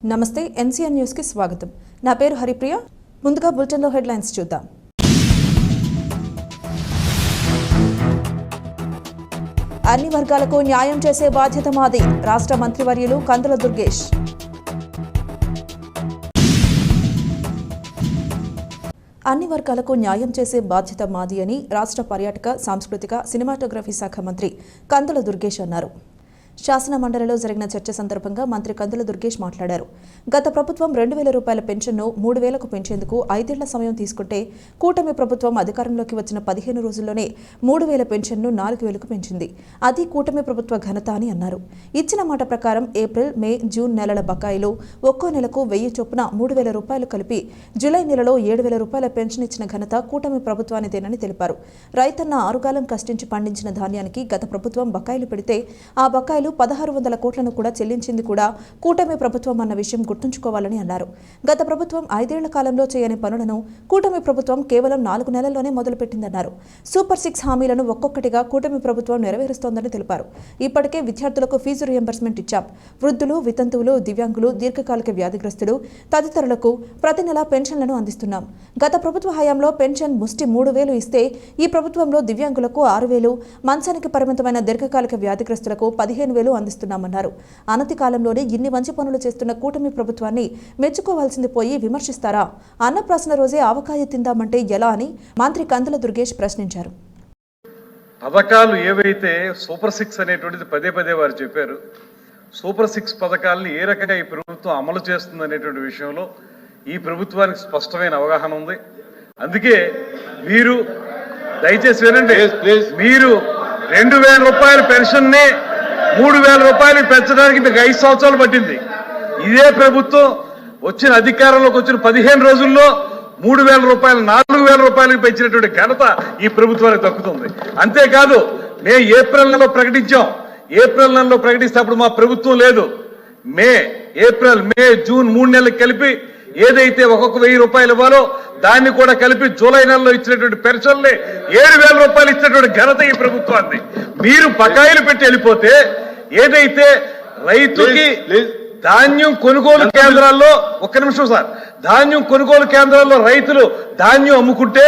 నమస్తే NCR news కి స్వాగతం. నా పేరు హరిప్రియ. ముందుగా బులెటిన్ లో హెడ్లైన్స్ చూద్దాం. అన్ని వర్గాలకు న్యాయం చేసే బాధ్యత మాది. రాష్ట్ర మంత్రివర్యులు కందుల దుర్గేష్. అన్ని వర్గాలకు న్యాయం చేసే బాధ్యత మాది అని రాష్ట్ర పర్యాటక, సాంస్కృతిక, సినిమాటోగ్రఫీ శాఖ మంత్రి కందుల దుర్గేష్ అన్నారు. శాసన మండలిలో జరిగిన చర్చ సందర్భంగా మంత్రి కందుల దుర్గేష్ మాట్లాడారు. గత ప్రభుత్వం 2,000 రూపాయల పెన్షన్ను 3,000కు పెంచేందుకు 5 ఏళ్ల సమయం తీసుకుంటే కూటమి ప్రభుత్వం అధికారంలోకి వచ్చిన 15 రోజుల్లోనే 3,000 పెన్షన్ను 4,000కు పెంచింది. అది కూటమి ప్రభుత్వ ఘనత అని అన్నారు. ఇచ్చిన మాట ప్రకారం ఏప్రిల్, మే, జూన్ నెలల బకాయిలు ఒక్కో నెలకు 1,000 చొప్పున 3,000 రూపాయలు కలిపి జూలై నెలలో 7,000 రూపాయల పెన్షన్ ఇచ్చిన ఘనత కూటమి ప్రభుత్వానిదేనని తెలిపారు. రైతన్న ఆరుగాలం కష్టించి పండించిన ధాన్యానికి గత ప్రభుత్వం బకాయిలు పెడితే ఆ బకాయిలు 1,600 కోట్లను కూడా చెల్లించింది కూడా కూటమి ప్రభుత్వం అన్న విషయం గుర్తుంచుకోవాలని అన్నారు. గత ప్రభుత్వం 5 ఏళ్ల కాలంలో చేయని పనులను కూటమి ప్రభుత్వం కేవలం 4 నెలల్లోనే మొదలుపెట్టిందన్నారు. సూపర్ 6 హామీలను ఒక్కొక్కటిగా కూటమి ప్రభుత్వం నెరవేరుస్తోందని తెలిపారు. ఇప్పటికే విద్యార్థులకు ఫీజు రియంబర్స్మెంట్ ఇచ్చాం. వృద్ధులు, వితంతువులు, దివ్యాంగులు, దీర్ఘకాలిక వ్యాధిగ్రస్తులు తదితరులకు ప్రతి నెల పెన్షన్లను అందిస్తున్నాం. గత ప్రభుత్వ హయాంలో పెన్షన్ ముష్టి 3,000 ఇస్తే ఈ ప్రభుత్వంలో దివ్యాంగులకు 6,000, మంచానికి పరిమితమైన దీర్ఘకాలిక వ్యాధిగ్రస్తులకు 15,000 అందిస్తున్నామన్నారు. అనతి కాలంలోనే ఇన్ని మంచి పనులు చేస్తున్న కూటమి ప్రభుత్వాన్ని మెచ్చుకోవాల్సింది పోయి విమర్శిస్తారా? అన్నప్రాసన రోజే ఆవకాయ తిందామంటే ఎలా అని మంత్రి కందుల దుర్గేష్ ప్రశ్నించారు. పథకాలు ఏవైతే సూపర్ 6 అనేటువంటిది పదే పదే వారు చెప్పారు. సూపర్ 6 పథకాలను ఏ రకంగా ఈ ప్రభుత్వం అమలు చేస్తుంది అనేటువంటి విషయంలో ఈ ప్రభుత్వానికి స్పష్టమైన అవగాహన ఉంది. అందుకే మీరు దయచేసి వినండి, మీరు 2,000 రూపాయల పెన్షన్ని 3,000 రూపాయలు పెంచడానికి మీకు 5 సంవత్సరాలు పట్టింది. ఇదే ప్రభుత్వం వచ్చిన అధికారంలోకి వచ్చిన 15 రోజుల్లో 3,000 రూపాయలు 4,000 రూపాయలకు పెంచినటువంటి ఘనత ఈ ప్రభుత్వానికి దక్కుతుంది. అంతేకాదు, మేము ఏప్రిల్ నెలలో ప్రకటించాం. ఏప్రిల్ నెలలో ప్రకటిస్తే అప్పుడు మా ప్రభుత్వం లేదు. ఏప్రిల్, మే, జూన్ 3 నెలలకు కలిపి ఏదైతే ఒక్కొక్క 1,000 రూపాయలు ఇవ్వాలో దాన్ని కూడా కలిపి జూలై నెలలో ఇచ్చినటువంటి పెన్షన్లే 7,000 రూపాయలు ఇచ్చినటువంటి ఘనత ఈ ప్రభుత్వాన్ని. మీరు బకాయిలు పెట్టి వెళ్ళిపోతే ఏదైతే రైతుకి ధాన్యం కొనుగోలు కేంద్రాల్లో, ఒక్క నిమిషం సార్, ధాన్యం కొనుగోలు కేంద్రాల్లో రైతులు ధాన్యం అమ్ముకుంటే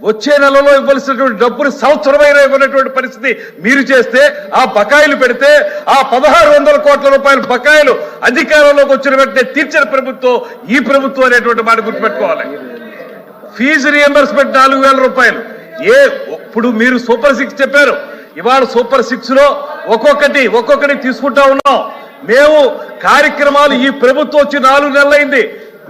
వచ్చే నెలలో ఇవ్వాల్సినటువంటి డబ్బులు సంవత్సరమైనా ఇవ్వనటువంటి పరిస్థితి మీరు చేస్తే, ఆ బకాయిలు పెడితే ఆ 1,600 కోట్ల రూపాయల బకాయిలు అధికారంలోకి వచ్చిన వెంటనే తీర్చిన ప్రభుత్వం ఈ ప్రభుత్వం అనేటువంటి మాట గుర్తుపెట్టుకోవాలి. ఫీజు రియంబర్స్మెంట్ 4,000 రూపాయలు. ఇప్పుడు మీరు సూపర్ 6 చెప్పారు. ఇవాళ సూపర్ 6లో ఒక్కొక్కటి తీసుకుంటా ఉన్నాం. మేము కార్యక్రమాలు ఈ ప్రభుత్వం వచ్చి 4 నెలలైంది.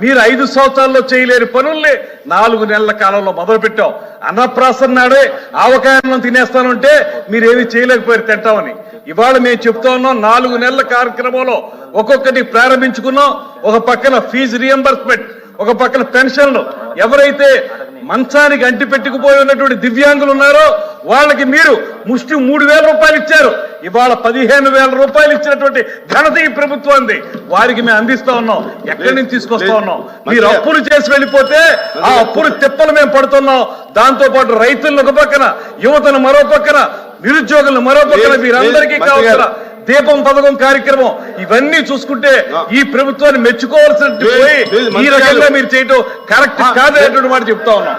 మీరు 5 సంవత్సరాల్లో చేయలేని పనుల్ని 4 నెలల కాలంలో మొదలుపెట్టాం. అన్నప్రాసన నాడే ఆవకాయనం తినేస్తానంటే మీరేమి చేయలేకపోయారు తింటామని. ఇవాళ మేము చెప్తా ఉన్నాం, 4 నెలల కార్యక్రమంలో ఒక్కొక్కటి ప్రారంభించుకున్నాం. ఒక పక్కన ఫీజు రియంబర్స్మెంట్, ఒక పక్కన పెన్షన్లు. ఎవరైతే మంచానికి అంటి పెట్టుకుపోయి ఉన్నటువంటి దివ్యాంగులు ఉన్నారో వాళ్ళకి మీరు ముష్టి 3,000 రూపాయలు ఇచ్చారు. ఇవాళ 15,000 రూపాయలు ఇచ్చినటువంటి ఘనత ఈ ప్రభుత్వాన్ని. వారికి మేము అందిస్తా ఉన్నాం. ఎక్కడి నుంచి తీసుకొస్తా ఉన్నాం? మీరు అప్పులు చేసి వెళ్ళిపోతే ఆ అప్పులు తిప్పలు మేము పడుతున్నాం. దాంతో పాటు రైతులను ఒక పక్కన, యువతను మరో పక్కన, నిరుద్యోగులను మరో పక్కన, మీరందరికీ కావాల్సిన దీపం పథకం కార్యక్రమం, ఇవన్నీ చూసుకుంటే ఈ ప్రభుత్వాన్ని మెచ్చుకోవాల్సిన పోయి ఈ రకంగా మీరు చేయటం కరెక్ట్ కాదనేటువంటి మాట చెప్తా ఉన్నాం.